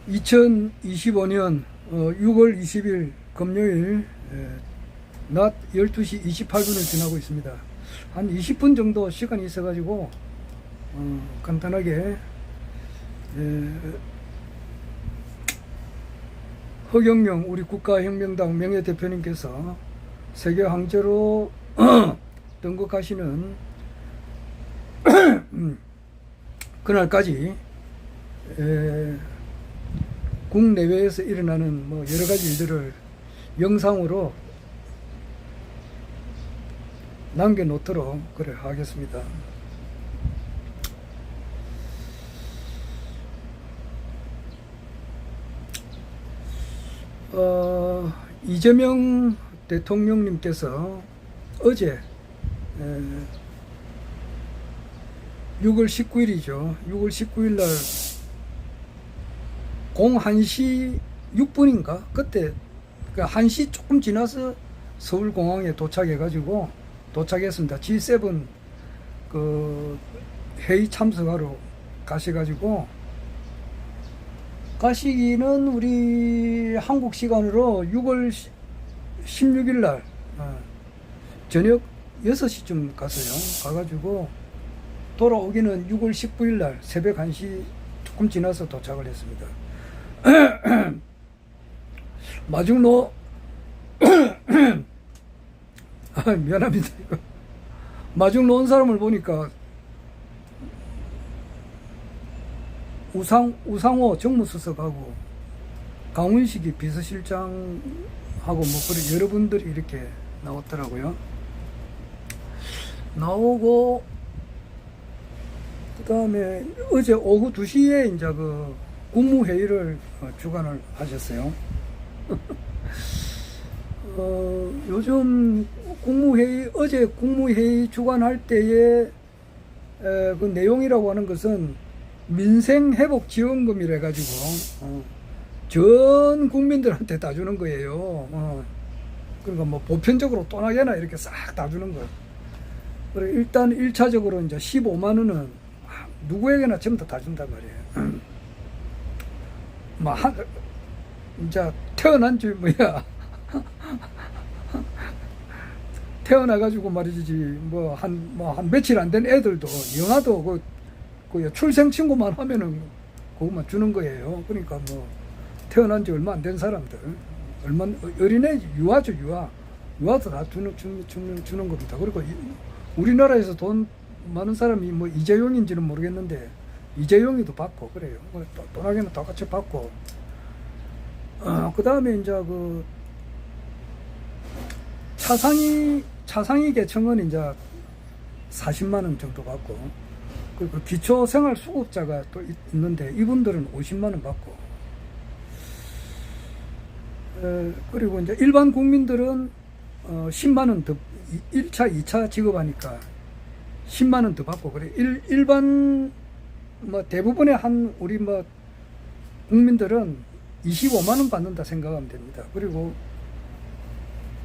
2025년 6월 20일 금요일 낮 12시 28분을 지나고 있습니다. 한 20분 정도 시간이 있어가지고 간단하게 허경영 우리 국가혁명당 명예대표님께서 세계 황제로 등극하시는 그날까지 국내외에서 일어나는 뭐 여러 가지 일들을 영상으로 남겨놓도록 그래 하겠습니다. 이재명 대통령님께서 어제 6월 19일이죠. 6월 19일 날 01시 6분인가? 그때 1시 조금 지나서 서울공항에 도착했습니다. G7 그 회의 참석하러 가셔가지고 가시기는 우리 한국 시간으로 6월 16일 날 저녁 6시쯤 갔어요. 가가지고 돌아오기는 6월 19일 날 새벽 1시 조금 지나서 도착을 했습니다. 마중로 미안합니다. 마중로 온 사람을 보니까 우상호 정무수석하고 강훈식이 비서실장하고 뭐 그런 여러분들이 이렇게 나왔더라고요. 나오고 그 다음에 어제 오후 2시에 이제 그 국무회의를 주관을 하셨어요. 요즘 어제 국무회의 주관할 때의 그 내용이라고 하는 것은 민생회복지원금이라 가지고 전 국민들한테 다 주는 거예요. 그러니까 뭐 보편적으로 또나게나 이렇게 싹 다 주는 거예요. 그리고 일단 1차적으로 이제 15만 원은 누구에게나 전부 다 준단 말이에요. 뭐 이제 태어난 지 뭐야 태어나가지고 말이지 뭐 한 며칠 안 된 애들도 영아도 그 출생 친구만 하면은 그것만 주는 거예요. 그러니까 뭐 태어난 지 얼마 안 된 사람들, 어린애 유아죠, 유아도 다 주는 겁니다. 그리고 우리나라에서 돈 많은 사람이 뭐 이재용인지는 모르겠는데 이재용이도 받고 그래요. 또나게는 똑같이 받고. 그 다음에 이제 그 차상위 계층은 이제 40만 원 정도 받고, 그리고 기초생활수급자가 또 있는데 이분들은 50만 원 받고, 그리고 이제 일반 국민들은 10만 원 더 1차, 2차 지급하니까 10만 원 더 받고 그래. 일반 뭐 대부분의 우리 뭐 국민들은 25만 원 받는다 생각하면 됩니다. 그리고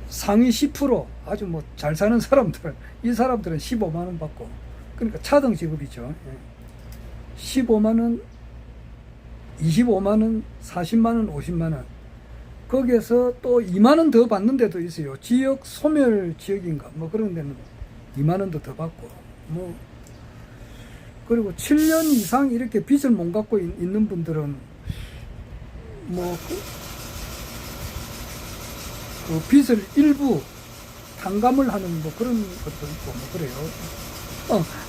상위 10% 아주 뭐 잘 사는 사람들, 이 사람들은 15만 원 받고, 그러니까 차등 지급이죠. 15만 원, 25만 원, 40만 원, 50만 원. 거기에서 또 2만 원 더 받는 데도 있어요. 지역 소멸 지역인가 뭐 그런 데는 2만 원도 더 받고, 뭐 그리고 7년 이상 이렇게 빚을 못 갚고 있는 분들은 뭐 그 빚을 일부 탕감을 하는 뭐 그런 것도 있고 뭐 그래요.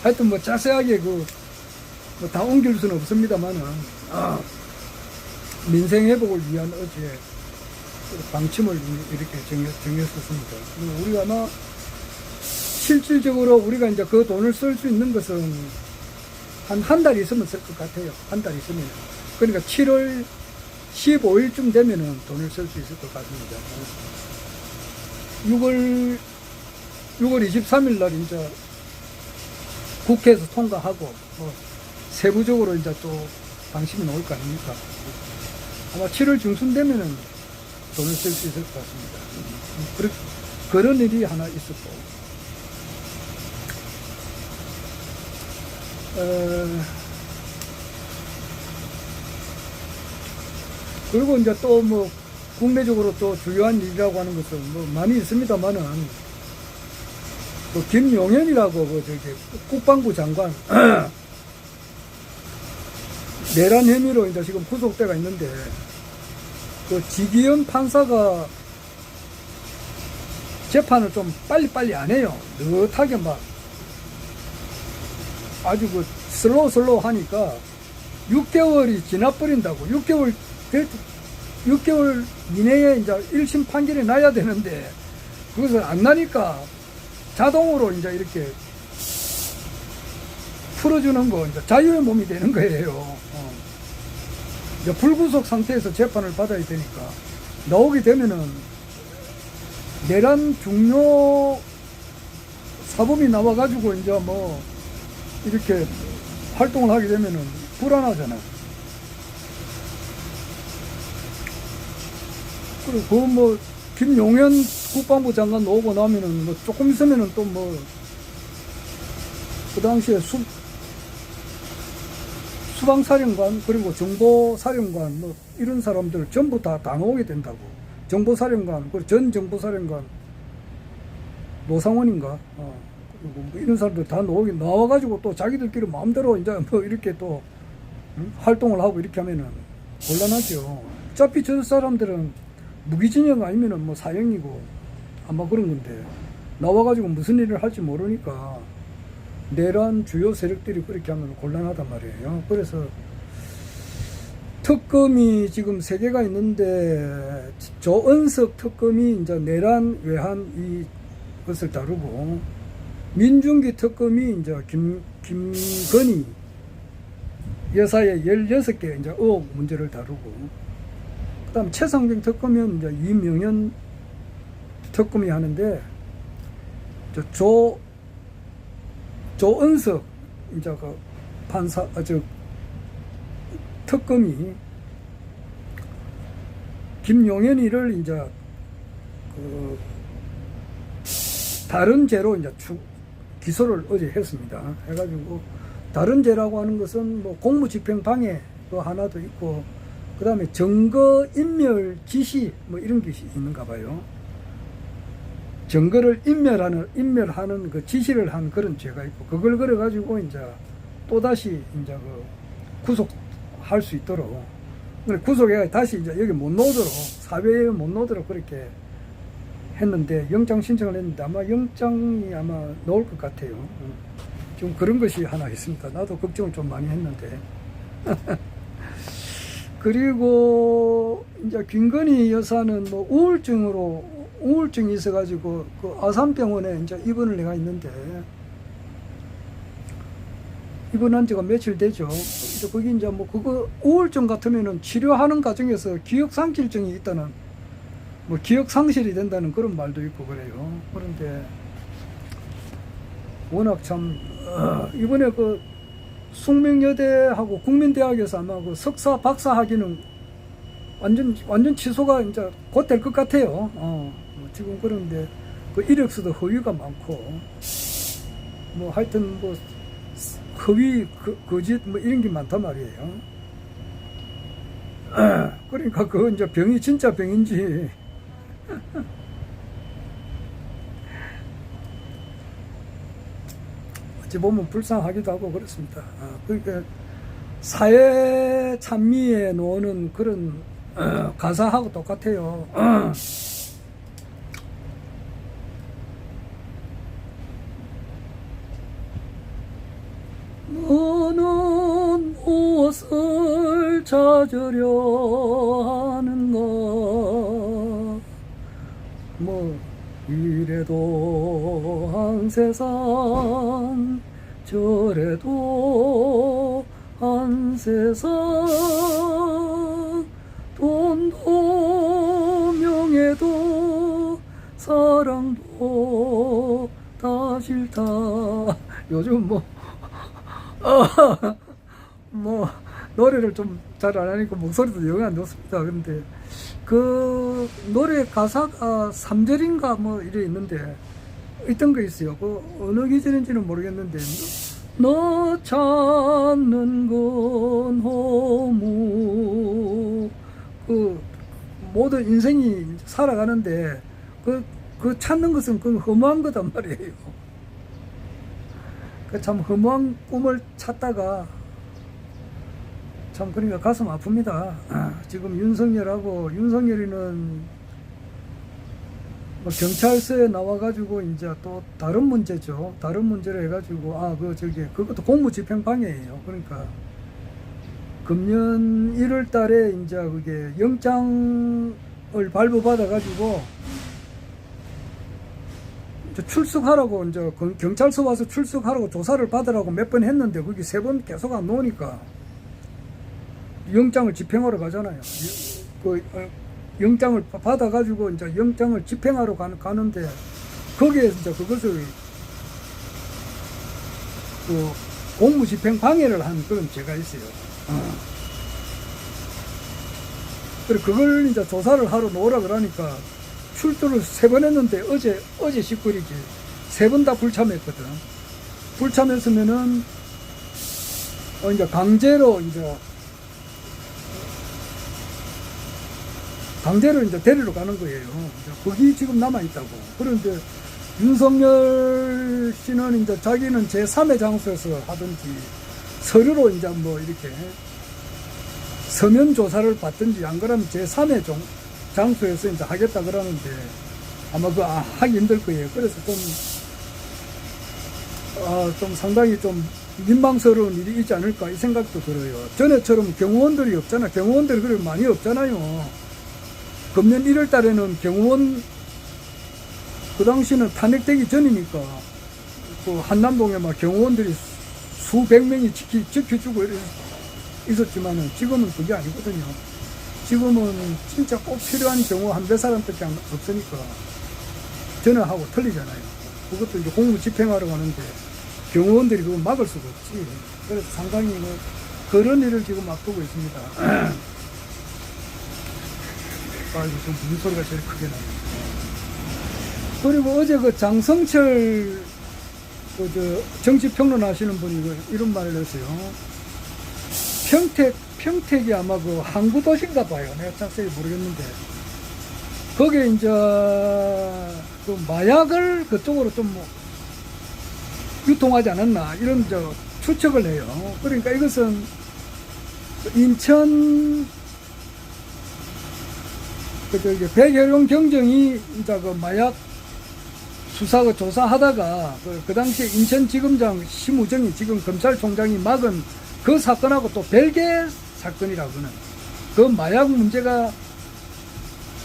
하여튼 뭐 자세하게 뭐 다 옮길 수는 없습니다만은 민생 회복을 위한 어제 방침을 이렇게 정했었습니다. 우리가 아마 실질적으로 우리가 이제 그 돈을 쓸 수 있는 것은 한 달 있으면 쓸 것 같아요. 한 달 있으면. 그러니까 7월 15일쯤 되면은 돈을 쓸 수 있을 것 같습니다. 6월 23일 날 이제 국회에서 통과하고 뭐 세부적으로 이제 또 방침이 나올 거 아닙니까? 아마 7월 중순 되면은 돈을 쓸 수 있을 것 같습니다. 그런 일이 하나 있었고, 그리고 이제 또 뭐 국내적으로 또 중요한 일이라고 하는 것은 뭐 많이 있습니다만은 그 김용현이라고 그 저기 국방부 장관 내란 혐의로 이제 지금 구속돼가 있는데 그 지기현 판사가 재판을 좀 빨리빨리 안 해요. 느긋하게 막 아주 그 슬로우 하니까 6개월이 지나버린다고. 6개월 이내에 이제 1심 판결이 나야 되는데 그것을 안 나니까 자동으로 이제 이렇게 풀어주는 거, 이제 자유의 몸이 되는 거예요. 이제 불구속 상태에서 재판을 받아야 되니까 나오게 되면은 내란 중요 사범이 나와가지고 이제 뭐 이렇게 활동을 하게 되면은 불안하잖아요. 그리고 그 뭐 김용현 국방부 장관 오고 나면은 뭐 조금 있으면은 또 뭐 그 당시에 수방사령관 그리고 정보사령관 뭐 이런 사람들 전부 다 나오게 된다고. 정보사령관 그리고 전 정보사령관 노상원인가 그리고 뭐 이런 사람들 다 나와가지고 또 자기들끼리 마음대로 이제 뭐 이렇게 또 활동을 하고 이렇게 하면은 곤란하죠. 어차피 저 사람들은 무기징역 아니면은 뭐 사형이고 아마 그런 건데 나와가지고 무슨 일을 할지 모르니까 내란 주요 세력들이 그렇게 하면 곤란하단 말이에요. 그래서 특검이 지금 3개가 있는데 조은석 특검이 이제 내란 외환 이것을 다루고 민중기 특검이 이제 김건희 여사의 16개 이제 의혹 문제를 다루고 그다음 최상병 특검은 이제 이명현 특검이 하는데 조은석 이제 그 판사 특검이 김용현이를 이제 그 다른 죄로 이제 기소를 어제 했습니다. 해가지고 다른 죄라고 하는 것은 뭐 공무집행 방해 그 하나도 있고 그 다음에 증거 인멸 지시 뭐 이런 게 있는가 봐요. 증거를 인멸하는 그 지시를 한 그런 죄가 있고 그걸 그래가지고 이제 또다시 이제 그 구속할 수 있도록 그래 구속해 다시 이제 여기 못 나오도록 사회에 못 나오도록 그렇게 했는데 영장 신청을 했는데 아마 영장이 아마 나올 것 같아요. 좀 그런 것이 하나 있습니다. 나도 걱정을 좀 많이 했는데. 그리고 이제 김건희 여사는 뭐 우울증이 있어가지고 그 아산병원에 이제 입원을 내가 있는데 입원한 지가 며칠 되죠. 이제 거기 이제 뭐 그거 우울증 같으면은 치료하는 과정에서 기억상실증이 있다는 뭐 기억상실이 된다는 그런 말도 있고 그래요. 그런데 워낙 참 이번에 그 숙명여대하고 국민대학에서 아마 그 석사 박사 학위는 완전 취소가 이제 곧 될 것 같아요. 지금 그런데 그 이력서도 허위가 많고 뭐 하여튼 뭐 허위 거짓 뭐 이런 게 많단 말이에요. 그러니까 그 이제 병이 진짜 병인지 어찌 보면 불쌍하기도 하고 그렇습니다. 그러니까 사회 찬미에 놓는 그런 가사하고 똑같아요. 너는 무엇을 찾으려 하는가 뭐 이래도 한 세상 저래도 한 세상 돈도 명예도 사랑도 다 싫다. 요즘 뭐 노래를 좀 잘 안 하니까 목소리도 영 안 좋습니다. 근데 그 노래 가사가 3절인가 뭐 이래 있는데 있던 거 있어요. 그 어느 계절인지는 모르겠는데 너 찾는 건 허무 그 모든 인생이 살아가는데 그 찾는 것은 그 허무한 거단 말이에요. 그 참 허무한 꿈을 찾다가 참 그러니까 가슴 아픕니다. 지금 윤석열이는 뭐 경찰서에 나와가지고 이제 또 다른 문제죠. 다른 문제를 해가지고 그것도 공무집행방해예요. 그러니까 금년 1월 달에 이제 그게 영장을 발부받아가지고 출석하라고 이제 경찰서 와서 출석하라고 조사를 받으라고 몇 번 했는데 거기 3번 계속 안 나오니까 영장을 집행하러 가잖아요. 영장을 받아가지고 이제 영장을 집행하러 가는데 거기에 이제 그것을 공무집행 방해를 한 그런 죄가 있어요. 그래 그걸 이제 조사를 하러 놓으라 그러니까 출두를 3번 했는데 어제 시끌이지 3번 다 불참했거든. 불참했으면은 이제 강제로 이제 데리러 가는 거예요. 거기 지금 남아있다고. 그런데 윤석열 씨는 이제 자기는 제3의 장소에서 하든지 서류로 이제 뭐 이렇게 서면 조사를 받든지 안 그러면 제3의 장소에서 이제 하겠다 그러는데 아마 하기 힘들 거예요. 그래서 좀 상당히 좀 민망스러운 일이 있지 않을까 이 생각도 들어요. 전에처럼 경호원들이 없잖아. 경호원들이 그렇게 많이 없잖아요. 금년 1월 달에는 경호원, 그 당시는 탄핵되기 전이니까, 한남동에 막 경호원들이 수백 명이 지켜주고 있었지만은 지금은 그게 아니거든요. 지금은 진짜 꼭 필요한 경우 한 몇 사람밖에 없으니까 전화하고 틀리잖아요. 그것도 이제 공무 집행하러 가는데 경호원들이 그거 막을 수가 없지. 그래서 상당히 그런 일을 지금 앞두고 있습니다. 아이고, 좀 무슨 소리가 제일 크게 나요. 그리고 어제 그 장성철, 정치평론 하시는 분이 이런 말을 했어요. 평택이 아마 항구도시인가 봐요. 내가 자세히 모르겠는데. 거기에 이제, 마약을 그쪽으로 좀 유통하지 않았나, 이런 추측을 해요. 그러니까 이것은 인천, 백혈용 경정이 이제 마약 수사 조사하다가 그 당시에 인천지검장 심우정이 지금 검찰총장이 막은 그 사건하고 또 별개 사건이라고는 그 마약 문제가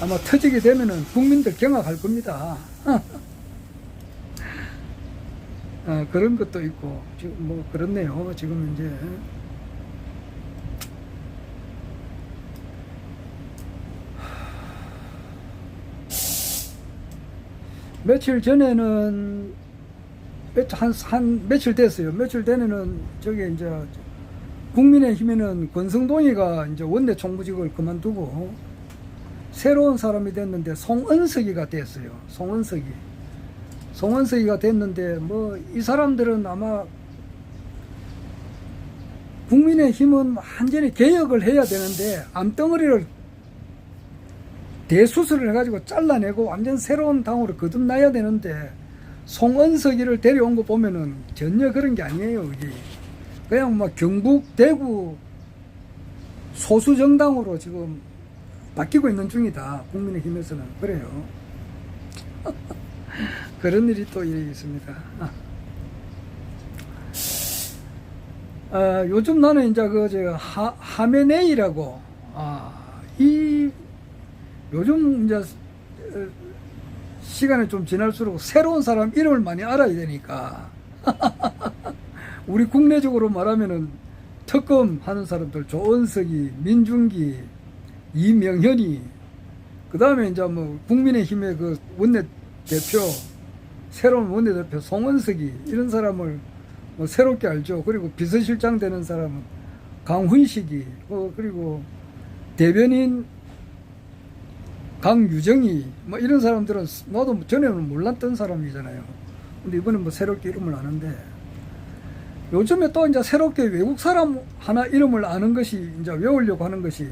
아마 터지게 되면은 국민들 경악할 겁니다. 그런 것도 있고 지금 뭐 그렇네요. 지금 이제. 며칠 전에는 며칠 됐어요. 며칠 전에는 저기 이제 국민의힘에는 권성동이가 이제 원내 총무직을 그만두고 새로운 사람이 됐는데 송은석이가 됐어요. 송은석이가 됐는데 뭐 이 사람들은 아마 국민의힘은 완전히 개혁을 해야 되는데 암덩어리를 대수술을 해가지고 잘라내고 완전 새로운 당으로 거듭나야 되는데 송은석이를 데려온 거 보면은 전혀 그런 게 아니에요. 여기 그냥 막 경북, 대구 소수 정당으로 지금 바뀌고 있는 중이다. 국민의힘에서는 그래요. 그런 일이 또 있습니다. 요즘 나는 이제 하메네이라고 요즘 이제 시간이 좀 지날수록 새로운 사람 이름을 많이 알아야 되니까 우리 국내적으로 말하면은 특검 하는 사람들 조은석이, 민중기, 이명현이 그 다음에 이제 뭐 국민의힘의 그 원내대표 새로운 원내대표 송은석이 이런 사람을 뭐 새롭게 알죠. 그리고 비서실장 되는 사람은 강훈식이 그리고 대변인 강유정이 뭐 이런 사람들은 나도 전에는 몰랐던 사람이잖아요. 근데 이번에 뭐 새롭게 이름을 아는데 요즘에 또 이제 새롭게 외국 사람 하나 이름을 아는 것이 이제 외우려고 하는 것이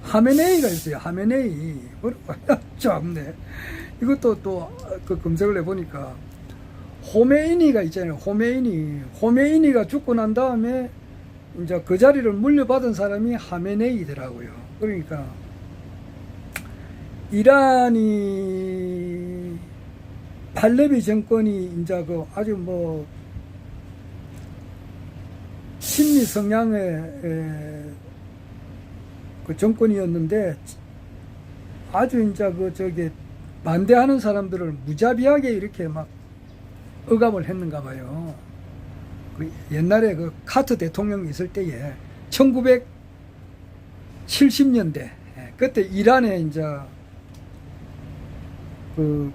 하메네이가 있어요. 하메네이. 참네. 이것도 또 그 검색을 해보니까 호메이니가 있잖아요. 호메이니가 죽고 난 다음에 이제 그 자리를 물려받은 사람이 하메네이더라고요. 그러니까 이란이 팔레비 정권이 이제 그 아주 뭐 친미 성향의 그 정권이었는데 아주 이제 그 저기 반대하는 사람들을 무자비하게 이렇게 막 억압을 했는가 봐요. 그 옛날에 그 카트 대통령이 있을 때에 1970년대 그때 이란에 이제 그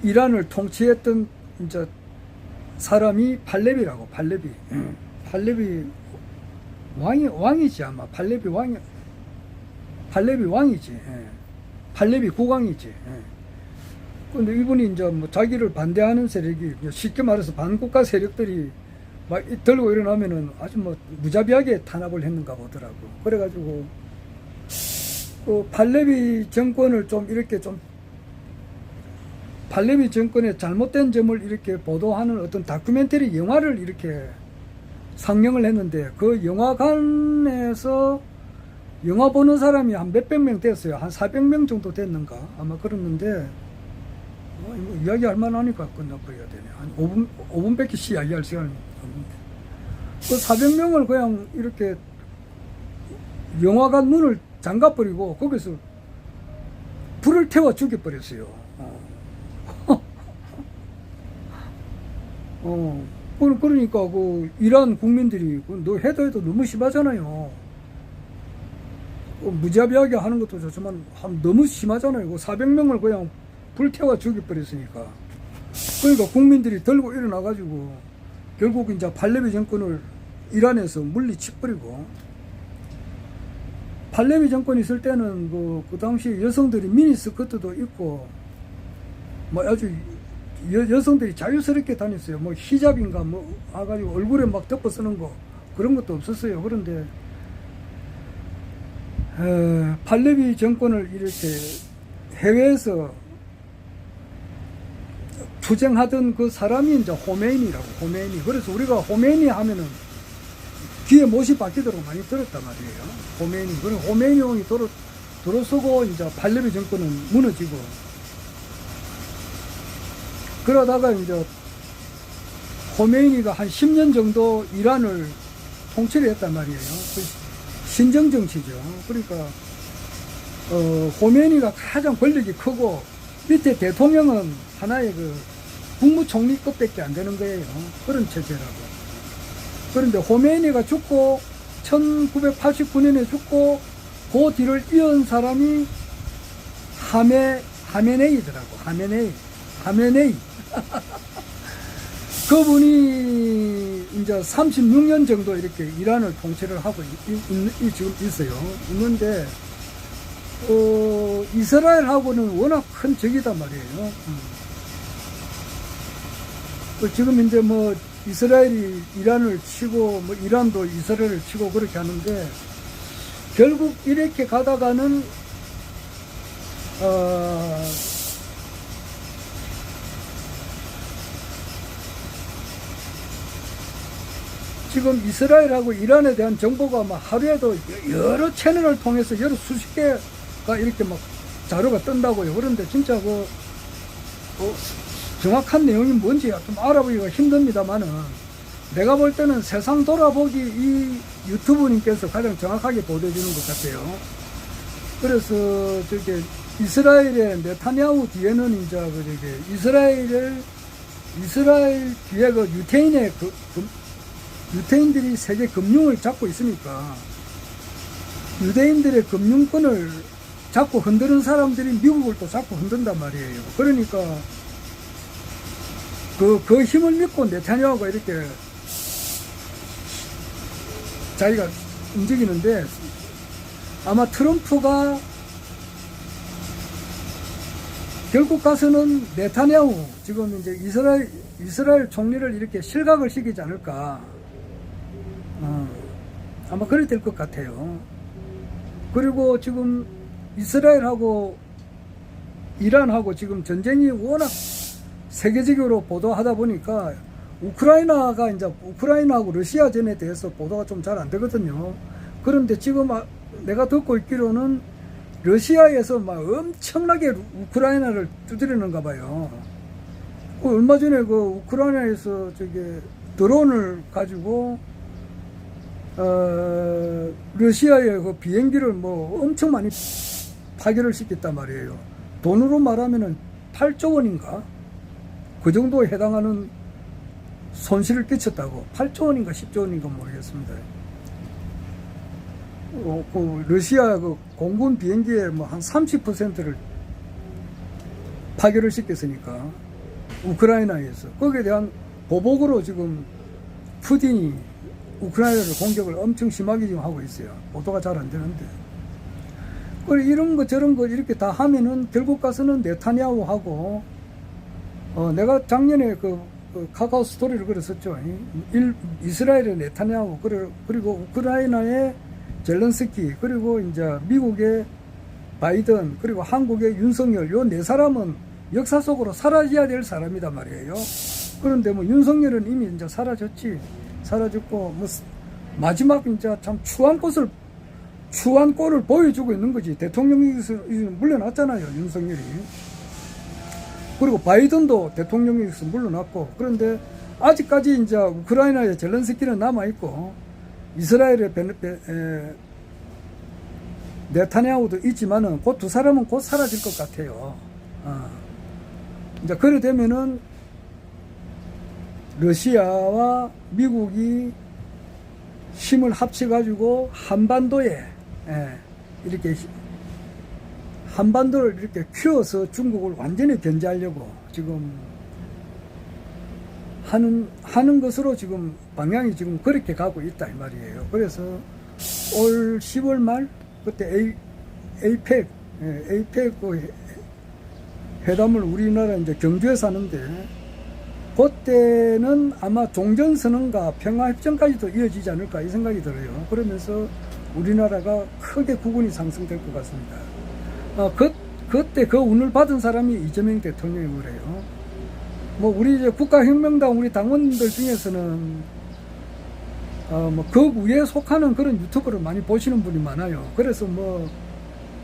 이란을 통치했던 이제 사람이 팔레비라고. 팔레비 왕이지 아마. 팔레비 왕이지. 팔레비 국왕이지. 근데 이분이 이제 뭐 자기를 반대하는 세력이, 쉽게 말해서 반국가 세력들이 막 들고 일어나면은 아주 뭐 무자비하게 탄압을 했는가 보더라고. 그래가지고 그 팔레비 정권을 좀 이렇게 좀 팔레비 정권의 잘못된 점을 이렇게 보도하는 어떤 다큐멘터리 영화를 이렇게 상영을 했는데, 그 영화관에서 영화 보는 사람이 한 몇백 명 됐어요. 한 400명 정도 됐는가 아마. 그랬는데 이거 이야기할 만하니까 끝나버려야 되네. 한 5분밖에 이야기할 시간이 없는데, 그 400명을 그냥 이렇게 영화관 문을 잠가버리고 거기서 불을 태워 죽여버렸어요. 그러니까 그 이란 국민들이 너 해도 너무 심하잖아요. 무자비하게 하는 것도 좋지만 너무 심하잖아요. 400명을 그냥 불태워 죽여버렸으니까. 그러니까 국민들이 들고 일어나가지고 결국 이제 팔레비 정권을 이란에서 물리쳐버리고, 팔레비 정권 있을 때는 그 당시 여성들이 미니스커트도 입고 뭐 아주 여성들이 자유스럽게 다녔어요. 뭐 히잡인가 뭐 아가지고 얼굴에 막 덮어 쓰는 거 그런 것도 없었어요. 그런데 팔레비 정권을 이렇게 해외에서 투쟁하던 그 사람이 이제 호메이니라고. 호메이니. 그래서 우리가 호메이니 하면은 귀에 못이 박히도록 많이 들었단 말이에요. 호메이니. 그리고 호메이니 형이 들어서고 이제 팔레비 정권은 무너지고, 그러다가 이제 호메이니가 한 10년 정도 이란을 통치를 했단 말이에요. 신정 정치죠. 그러니까 호메이니가 가장 권력이 크고 밑에 대통령은 하나의 그 국무총리급밖에 안 되는 거예요. 그런 체제라고. 그런데 호메이니가 죽고 1989년에 죽고 그 뒤를 이은 사람이 하메네이더라고. 하메네이. 그분이 이제 36년 정도 이렇게 이란을 통치를 하고 지금 있어요. 있는데, 이스라엘하고는 워낙 큰 적이단 말이에요. 지금 이제 뭐 이스라엘이 이란을 치고 뭐 이란도 이스라엘을 치고 그렇게 하는데, 결국 이렇게 가다가는 지금 이스라엘하고 이란에 대한 정보가 막 하루에도 여러 채널을 통해서 여러 수십 개가 이렇게 막 자료가 뜬다고요. 그런데 진짜 정확한 내용이 뭔지 좀 알아보기가 힘듭니다만은, 내가 볼 때는 세상 돌아보기 이 유튜브님께서 가장 정확하게 보도해 주는 것 같아요. 그래서 이스라엘의 네타냐후 뒤에는 이제 이스라엘 뒤에 유태인들이 세계 금융을 잡고 있으니까, 유대인들의 금융권을 잡고 흔드는 사람들이 미국을 또 잡고 흔든단 말이에요. 그러니까 그 힘을 믿고 네타냐후가 이렇게 자기가 움직이는데, 아마 트럼프가 결국 가서는 네타냐후, 지금 이제 이스라엘 총리를 이렇게 실각을 시키지 않을까. 아마 그래 될 것 같아요. 그리고 지금 이스라엘하고 이란하고 지금 전쟁이 워낙 세계적으로 보도하다 보니까 우크라이나가 이제 우크라이나하고 러시아전에 대해서 보도가 좀 잘 안 되거든요. 그런데 지금 내가 듣고 있기로는 러시아에서 막 엄청나게 우크라이나를 두드리는가 봐요. 얼마 전에 그 우크라이나에서 저기 드론을 가지고 러시아의 그 비행기를 뭐 엄청 많이 파괴를 시켰단 말이에요. 돈으로 말하면은 8조 원인가? 그 정도에 해당하는 손실을 끼쳤다고. 8조 원인가 10조 원인가 모르겠습니다. 그 러시아 그 공군 비행기의 뭐 한 30%를 파괴를 시켰으니까 우크라이나에서 거기에 대한 보복으로 지금 푸틴이 우크라이나를 공격을 엄청 심하게 지금 하고 있어요. 보도가 잘 안 되는데. 이런 거 저런 거 이렇게 다 하면은 결국 가서는 네타냐후하고 내가 작년에 그 카카오 스토리를 그랬었죠. 이스라엘의 네타냐후 그리고 우크라이나의 젤렌스키 그리고 이제 미국의 바이든 그리고 한국의 윤석열 요 네 사람은 역사 속으로 사라져야 될 사람이단 말이에요. 그런데 뭐 윤석열은 이미 이제 사라졌고 뭐 마지막 이제 참 추한 꼴을 보여주고 있는 거지. 대통령에서 물러났잖아요, 윤석열이. 그리고 바이든도 대통령에서 물러났고. 그런데 아직까지 이제 우크라이나의 젤렌스키는 남아있고, 이스라엘의 네타냐후도 있지만은 그 두 사람은 곧 사라질 것 같아요. 이제 그래 되면은 러시아와 미국이 힘을 합쳐가지고 한반도에 이렇게 한반도를 이렇게 키워서 중국을 완전히 견제하려고 지금 하는 것으로 지금 방향이 지금 그렇게 가고 있다 이 말이에요. 그래서 올 10월 말 그때 에이펙 그 회담을 우리나라 이제 경주에서 하는데 그때는 아마 종전선언과 평화협정까지도 이어지지 않을까 이 생각이 들어요. 그러면서 우리나라가 크게 국운이 상승될 것 같습니다. 그때 그 운을 받은 사람이 이재명 대통령이고 그래요. 뭐 우리 이제 국가혁명당 우리 당원들 중에서는 뭐 그 위에 속하는 그런 유튜브를 많이 보시는 분이 많아요. 그래서 뭐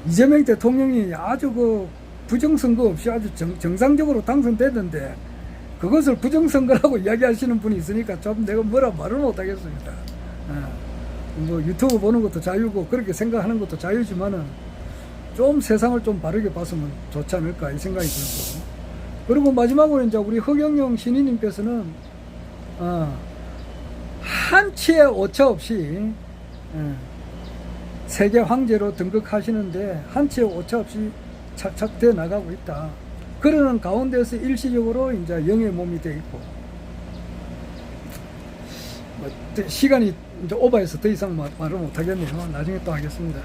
이재명 대통령이 아주 그 부정선거 없이 아주 정상적으로 당선됐는데 그것을 부정선거라고 이야기하시는 분이 있으니까 좀 내가 뭐라 말을 못하겠습니다. 뭐 유튜브 보는 것도 자유고 그렇게 생각하는 것도 자유지만은 좀 세상을 좀 바르게 봤으면 좋지 않을까 이 생각이 들고. 그리고 마지막으로 이제 우리 허경영 신인님께서는 한치의 오차 없이 세계 황제로 등극하시는데 한치의 오차 없이 착착 돼 나가고 있다. 그러는 가운데서 일시적으로 이제 영의 몸이 돼 있고, 시간이 이제 오버해서 더 이상 말을 못 하겠네요. 나중에 또 하겠습니다.